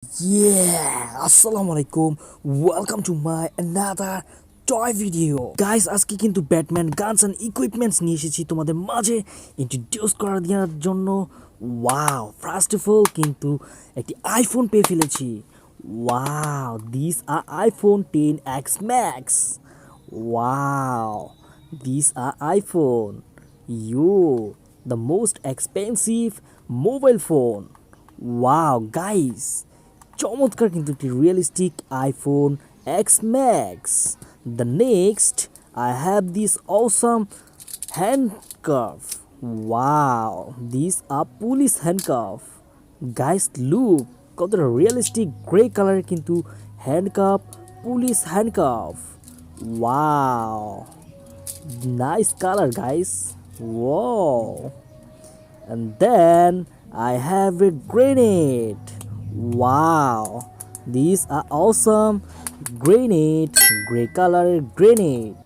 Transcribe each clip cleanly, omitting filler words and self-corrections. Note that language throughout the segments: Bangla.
Assalamualaikum. Welcome to my another toy video. Guys, আজকে কিন্তু ব্যাটম্যান গানস এন্ড ইকুইপমেন্টস নিয়ে এসেছি তোমাদের মাঝে ইন্ট্রোডিউস করার দেওয়ার জন্য। ওয়াও, ফার্স্ট অফ অল কিন্তু একটি আইফোন পেয়ে ফেলেছি। Wow, this are iPhone 10X Max. Wow, these are iPhone. Yo, the most expensive mobile phone. Wow, guys. চমৎকার কিন্তু একটি realistic iPhone x max. The next I have this awesome handcuff. Wow, this a police handcuff. Guys look, কতটা রিয়েলিস্টিক গ্রে কালারের কিন্তু handcuff, police handcuff. Wow, nice colour guys. Wow, and then I have a grenade. Wow, these are awesome grenade, grey color grenade.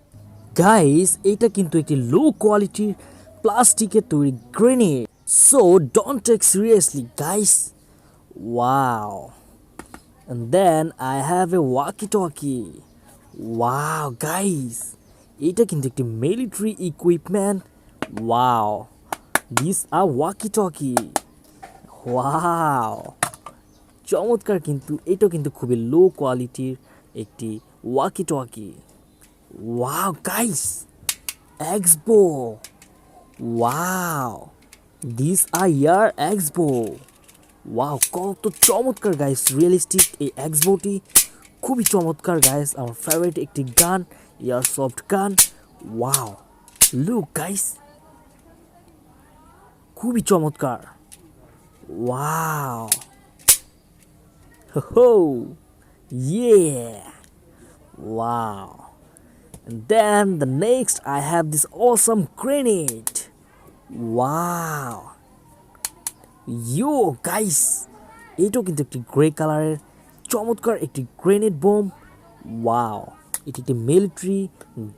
Guys, এটা কিন্তু একটি লো কোয়ালিটির প্লাস্টিকের তৈরি grenade, so don't take seriously guys. Wow, and then I have a walkie talkie. Wow guys, এটা কিন্তু একটি military equipment. Wow, these are walkie talkie. Wow, চমৎকার কিন্তু এটা কিন্তু খুবই লো কোয়ালিটির একটি walkie talkie. Wow guys, expo. Wow, this are year expo. Wow, কত চমৎকার গাইস রিয়েলিস্টিক এই এক্সবোটি, খুবই চমৎকার গাইস। আমার ফেভারিট একটি গান, ইয়ার সফট গান। ওয়াও, লুক গাইস, খুবই চমৎকার। Wow, ho, yeah, wow. And then the next I have this awesome grenade. Wow, yo guys, এটাও কিন্তু একটি গ্রে কালারের চমৎকার একটি গ্রেনেড বোম। ওয়াও, এটি একটি military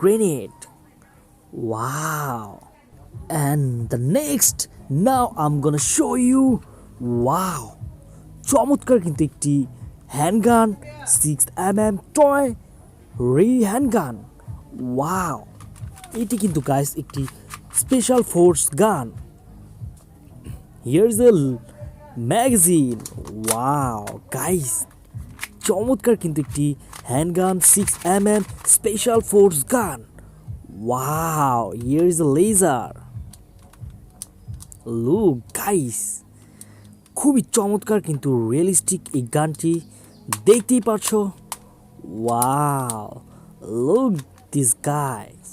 grenade. Wow, and the next now I'm gonna show you. Wow, চমৎকার কিন্তু একটি handgun, 6mm toy handgun. Wow, এটি কিন্তু গাইস একটি special force gun. Here is a magazine. Wow guys, চমৎকার কিন্তু একটি handgun, 6mm special force gun. Wow, here is a laser. Look guys, খুবই চমৎকার কিন্তু রিয়েলিস্টিক এই গানটি, দেখতেই পারছো। Wow, look this guys.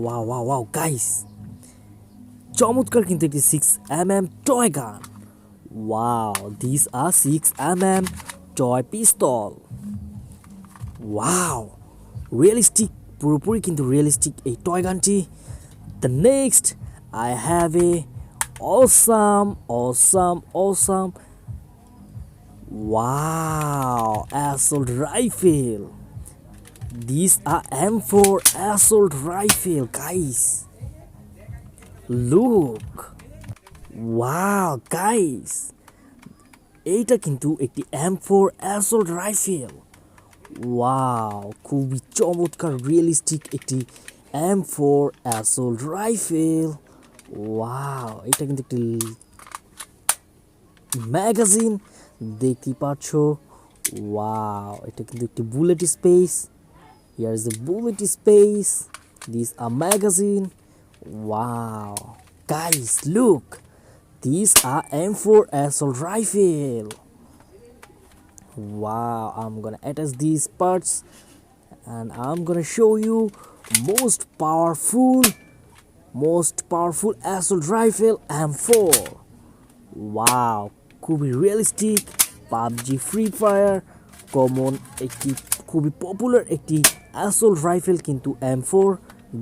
Wow wow wow guys, চমৎকার কিন্তু একটি 6mm toy gun. Wow, this are 6mm toy pistol. Wow, realistic, পুরোপুরি কিন্তু রিয়েলিস্টিক এই টয় গানটি। The next I have a awesome, wow, assault rifle. These are M4 assault rifle guys. Look, wow guys, এইটা কিন্তু একটি M4 assault rifle. Wow, খুবই চমৎকার রিয়েলিস্টিক একটি M4 assault rifle. ওয়াও, এটা কিন্তু একটি ম্যাগাজিন, দেখতেই পাচ্ছ। ওয়াও, এটা কিন্তু একটি bullet space. Here is a bullet space, this a magazine. Wow guys, look, this are M4 assault rifle. Wow, I'm gonna attach these parts and I'm gonna show you most powerful assault rifle M4. Wow, খুবই realistic, PUBG, free fire common একটি খুবই পপুলার একটি অ্যাসল্ট রাইফেল কিন্তু M4,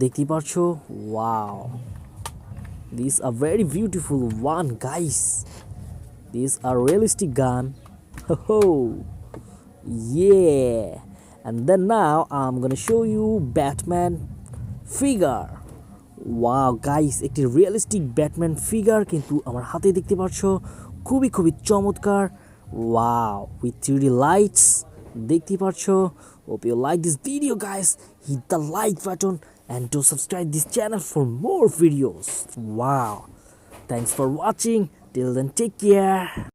দেখতে পাচ্ছ। Wow, this are very beautiful one guys, this are realistic gun. Ho, yeah, and then now I'm gonna show you Batman figure. Wow guys, একটি রিয়েলিস্টিক ব্যাটম্যান ফিগার কিন্তু আমার হাতে দেখতে পাচ্ছ, খুবই চমৎকার। Wow, with 3D lights দেখতে পারছো. Hope you like this video, guys. Hit the like button and do subscribe this channel for more videos. Wow, thanks for watching. Till then, take care.